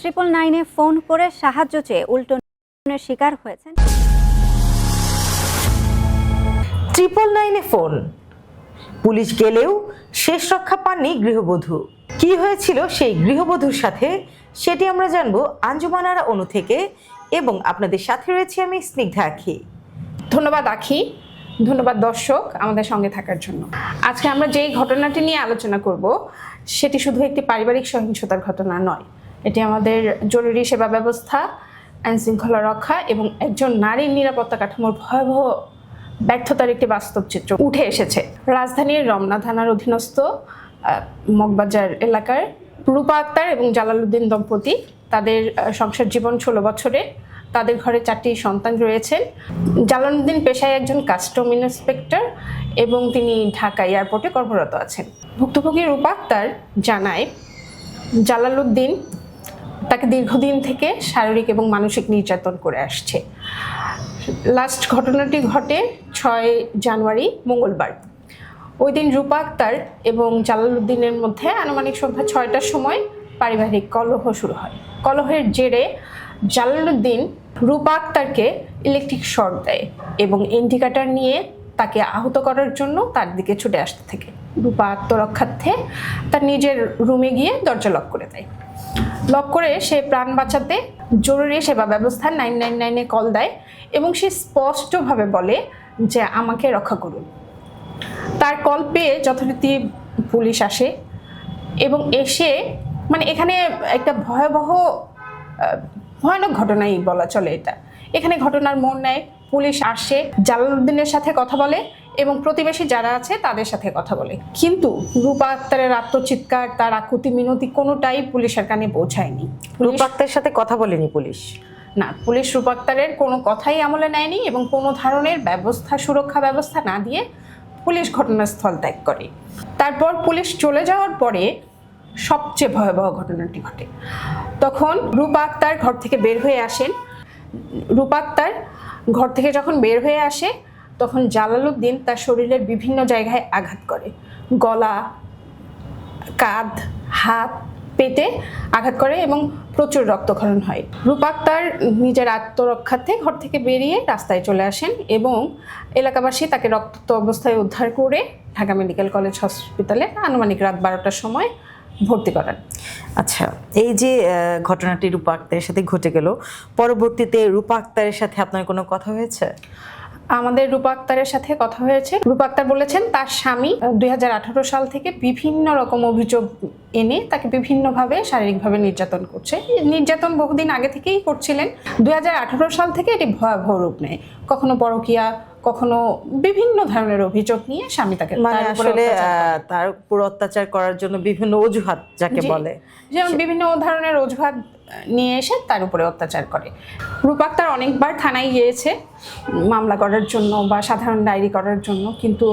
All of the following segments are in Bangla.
999-এ ফোন করে সাহায্য চেয়ে উল্টো নির্যাতনের শিকার হয়েছেন। 999-এ ফোন, পুলিশ গেলেও শেষ রক্ষা পাননি গৃহবধূ। কি হয়েছিল সেই গৃহবধূর সাথে সেটি আমরা জানবো আঞ্জুমান আরা অনু থেকে, এবং আপনাদের সাথে রয়েছে আমি স্নিগ্ধা আখি। ধন্যবাদ আখি, ধন্যবাদ দর্শক আমাদের সঙ্গে থাকার জন্য। আজকে আমরা যেই ঘটনাটি নিয়ে আলোচনা করব সেটি শুধু একটি পারিবারিক সহিংসতার ঘটনা নয়, এটি আমাদের জরুরি সেবা ব্যবস্থা, আইন শৃঙ্খলা রক্ষা এবং একজন নারীর নিরাপত্তা কাঠামোর ভয়াবহ ব্যর্থতার একটি বাস্তব চিত্র উঠে এসেছে। রাজধানীর রমনা থানার অধীনস্থ মগবাজার এলাকার রূপা আক্তার এবং জালালউদ্দিন দম্পতি, তাদের সংসার জীবন 16 বছরে, তাদের ঘরে 4টি সন্তান রয়েছেন। জালালউদ্দিন পেশায় একজন কাস্টম ইন্সপেক্টর এবং তিনি ঢাকা এয়ারপোর্টে কর্মরত আছেন। ভুক্তভোগী রূপা আক্তার জানায় জালালউদ্দিন তাকে দীর্ঘদিন থেকে শারীরিক এবং মানসিক নির্যাতন করে আসছে। লাস্ট ঘটনাটি ঘটে 6 জানুয়ারি মঙ্গলবার। ওই দিন রূপা আক্তার এবং জালালউদ্দিনের মধ্যে আনুমানিক সন্ধ্যা 6টার সময় পারিবারিক কলহ শুরু হয়। কলহের জেরে জালালউদ্দিন রূপা আক্তারকে ইলেকট্রিক শক দেয় এবং ইন্ডিকেটর নিয়ে তাকে আহত করার জন্য তার দিকে ছুটে আসতে থাকে। রূপা আত্মরক্ষার্থে তার নিজের রুমে গিয়ে দরজা লক করে দেয়। লক করে সে প্রাণ বাঁচাতে জরুরি সেবা ব্যবস্থা 999-এ কল দেয় এবং সে স্পষ্টভাবে বলে যে আমাকে রক্ষা করুন। তার কল পেয়ে যথারীতি পুলিশ আসে এবং এসে এখানে একটা ভয়ানক ঘটনাই বলা চলে এটা। এখানে ঘটনার মোড় নেয়, পুলিশ আসে, জালালউদ্দিনের সাথে কথা বলে এবং প্রতিবেশী যারা আছে তাদের সাথে কথা বলে, কিন্তু রূপা আক্তারের আত্মচিৎকার, তার আকুতি মিনতি কোনোটাই পুলিশের কানে পৌঁছায়নি। রূপা আক্তারের সাথে কথা বলেনি পুলিশ? না, পুলিশ রূপা আক্তারের কোনো কথাই আমলে নেয়নি এবং কোনো ধরনের সুরক্ষা ব্যবস্থা না দিয়ে পুলিশ ঘটনাস্থল ত্যাগ করে। তারপর পুলিশ চলে যাওয়ার পরে সবচেয়ে ভয়াবহ ঘটনাটি ঘটে। তখন রূপা আক্তার ঘর থেকে বের হয়ে আসেন। রূপা আক্তার ঘর থেকে যখন বের হয়ে আসে তখন জালালউদ্দিন তার শরীরের বিভিন্ন জায়গায় আঘাত করে, গলা, কাঁধ, হাত, পেটে আঘাত করে এবং প্রচুর রক্তক্ষরণ হয়। রূপা আক্তার নিজের আত্মরক্ষার্থে ঘর থেকে বেরিয়ে রাস্তায় চলে আসেন এবং এলাকাবাসী তাকে রক্তাক্ত অবস্থায় উদ্ধার করে ঢাকা মেডিকেল কলেজ হসপিটালে আনুমানিক রাত 12টার সময় ভর্তি করান। আচ্ছা, এই যে ঘটনাটি রূপা আক্তারের সাথে ঘটে গেল, পরবর্তীতে রূপা আক্তারের সাথে আপনার কোনো কথা হয়েছে? আমাদের রূপা আক্তারের সাথে কথা হয়েছে। রূপা আক্তার বলেছেন তার স্বামী 2018 সাল থেকে বিভিন্ন রকম অভিযোগ এনে তাকে বিভিন্নভাবে শারীরিকভাবে নির্যাতন করছে। নির্যাতন বহুদিন আগে থেকেই করছিলেন, 2018 সাল থেকে এটি ভয়াবহ রূপ নেয়। কখনো পরকীয়া, কখনো বিভিন্ন ধরনের অভিযোগ নিয়ে স্বামী তাকে আসলে তার উপর অত্যাচার করার জন্য বিভিন্ন অজুহাত যাকে বলে, যেমন বিভিন্ন ধরনের অজুহাত নিয়ে এসে তার উপরে অত্যাচার করে। রূপা আক্তার অনেকবার থানায় গিয়েছে মামলা করার জন্য বা সাধারণ ডায়েরি করার জন্য, কিন্তু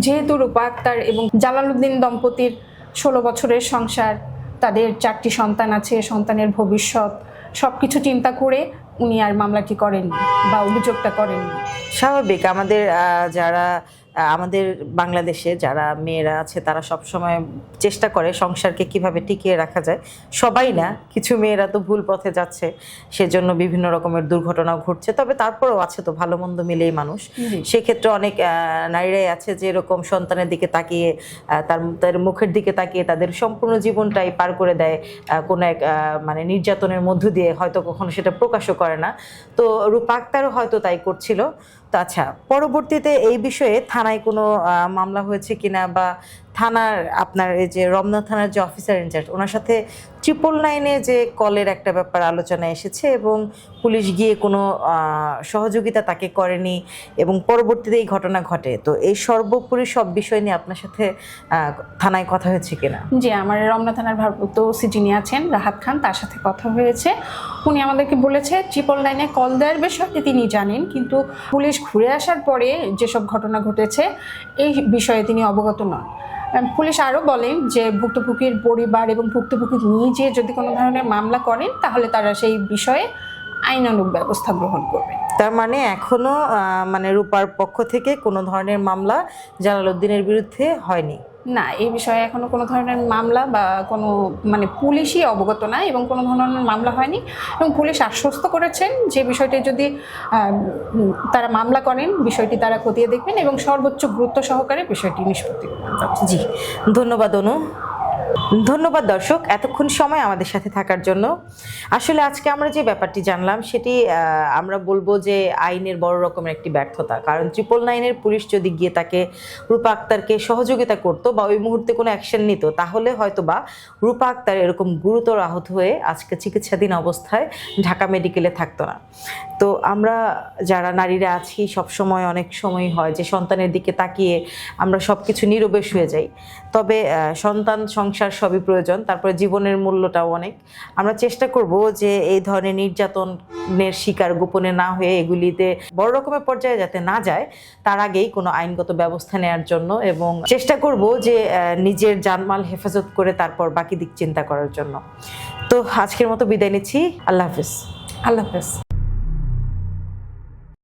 যেহেতু রূপা আক্তার এবং জালালউদ্দিন দম্পতির 16 বছরের সংসার, তাদের 4টি সন্তান আছে, সন্তানের ভবিষ্যৎ সবকিছু চিন্তা করে উনি আর মামলাটি করেননি বা অভিযোগটা করেননি। স্বাভাবিক, আমাদের বাংলাদেশে যারা মেয়েরা আছে তারা সবসময় চেষ্টা করে সংসারকে কিভাবে টিকিয়ে রাখা যায়। সবাই না, কিছু মেয়েরা তো ভুল পথে যাচ্ছে, সেজন্য বিভিন্ন রকমের দুর্ঘটনাও ঘটছে। তবে তারপরেও আছে তো ভালো মন্দ মিলেই মানুষ। সেক্ষেত্রে অনেক নারীরাই আছে যে এরকম সন্তানের দিকে তাকিয়ে, তার মুখের দিকে তাকিয়ে তাদের সম্পূর্ণ জীবনটাই পার করে দেয় কোনো এক নির্যাতনের মধ্য দিয়ে, হয়তো কখনো সেটা প্রকাশও করে না। তো রূপা আক্তারও হয়তো তাই করছিল। তো আচ্ছা, পরবর্তীতে এই বিষয়ে থানায় কোনো মামলা হয়েছে কিনা, বা থানার আপনার এই যে রমনা থানার যে অফিসার ইনচার্জ, ওনার সাথে 999-এ যে কলের একটা ব্যাপার আলোচনা এসেছে এবং পুলিশ গিয়ে কোনো সহযোগিতা তাকে করেনি এবং পরবর্তীতে এই ঘটনা ঘটে, তো এই সর্বোপরি সব বিষয় নিয়ে আপনার সাথে থানায় কথা হয়েছে কিনা? জি, আমার রমনা থানার ভারপ্রাপ্ত ওসি যিনি আছেন রাহাত খান, তার সাথে কথা হয়েছে। উনি আমাদেরকে বলেছে 999-এ কল দেওয়ার বিষয়টি তিনি জানেন, কিন্তু পুলিশ ঘুরে আসার পরে যেসব ঘটনা ঘটেছে এই বিষয়ে তিনি অবগত নন। পুলিশ আরও বলেন যে ভুক্তভোগীর পরিবার এবং ভুক্তভোগী নিজে যদি কোনো ধরনের মামলা করেন তাহলে তারা সেই বিষয়ে আইনানুগ ব্যবস্থা গ্রহণ করবে। তার মানে এখনো রূপার পক্ষ থেকে কোনো ধরনের মামলা জালালউদ্দিনের বিরুদ্ধে হয়নি? না, এই বিষয়ে এখনো কোনো ধরনের মামলা বা কোনো মানে পুলিশই অবগত না এবং কোনো ধরনের মামলা হয়নি এবং পুলিশ আশ্বস্ত করেছেন যে বিষয়টি যদি তারা মামলা করেন বিষয়টি তারা খতিয়ে দেখবেন এবং সর্বোচ্চ গুরুত্ব সহকারে বিষয়টি নিষ্পত্তি করবেন। জি, ধন্যবাদ অনু। ধন্যবাদ দর্শক এতক্ষণ সময় আমাদের সাথে থাকার জন্য। আসলে আজকে আমরা যে ব্যাপারটি জানলাম সেটি আমরা বলবো যে আইনের বড় রকমের একটি ব্যর্থতা। কারণ 999-এর পুলিশ যদি গিয়ে তাকে রূপা আক্তারকে সহযোগিতা করতো বা ওই মুহূর্তে কোনো অ্যাকশন নিত, তাহলে হয়তো বা রূপা আক্তার এরকম গুরুতর আহত হয়ে আজকে চিকিৎসাধীন অবস্থায় ঢাকা মেডিকেলে থাকতো না। তো আমরা যারা নারীরা আছি সবসময় অনেক সময় হয় যে সন্তানের দিকে তাকিয়ে আমরা সব কিছু নীরবে শুয়ে যাই। তবে সন্তান সংসার সবই প্রয়োজন, তারপরে জীবনের মূল্যটাও অনেক। আমরা চেষ্টা করব যে এই ধরনের নির্যাতনের শিকার গোপনে না হয়ে এগুলিতে বড় রকমের পর্যায়ে যাতে না যায় তার আগেই কোনো আইনগত ব্যবস্থা নেওয়ার জন্য, এবং চেষ্টা করব যে নিজের জানমাল হেফাজত করে তারপর বাকি দিক চিন্তা করার জন্য। তো আজকের মতো বিদায় নিচ্ছি। আল্লাহ হাফেজ। আল্লাহ হাফেজ।